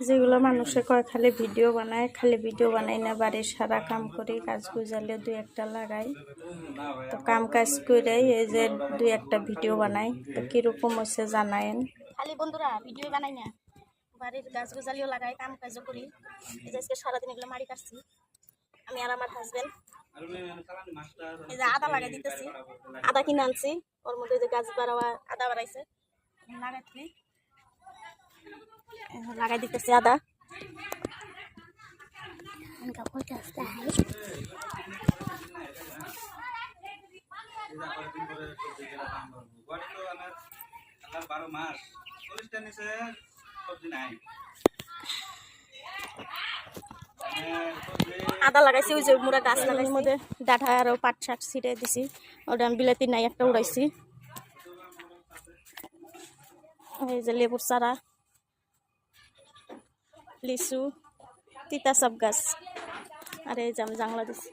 যেগুলো মানুষে কয় খালি ভিডিও বানায়, খালি ভিডিও বানাই না, বাড়ির সারা কাম করি, কাজ গুজালে দুই একটা লাগাই। তো কাম কাজ করে এই যে দুই একটা ভিডিও বানাই। তো কিরকম হচ্ছে জানায়েন। খালি বন্ধুরা ভিডিও বানাই না, বাড়ির গাছ গোজালিও লাগাই, কাম কাজও করি। এই যে আজকে সারাদিন এগুলো মারি কাটছি আমি আর আমার হাজবেন্ড। এই যে আদা লাগাই দিতেছি, আদা কিনে আনছি, ওর মধ্যে যে গাছ বাড়াওয়া আদা বাড়াইছে লাগাচ্ছি, লাগাই দিতেছি আদা। আদা লাগাইছি, ওই যে মুড়া গাছ লাগাইছি, মধ্যে ডাঁটা আরো পাট শাক ছিটে দিছি। ওটা আমি বিলাতি নাই একটা উড়াইছি। এই যে লেবুর চারা, লিচু, তিতা সব গাছ, আর এই যে আমি জাংলা দিছি।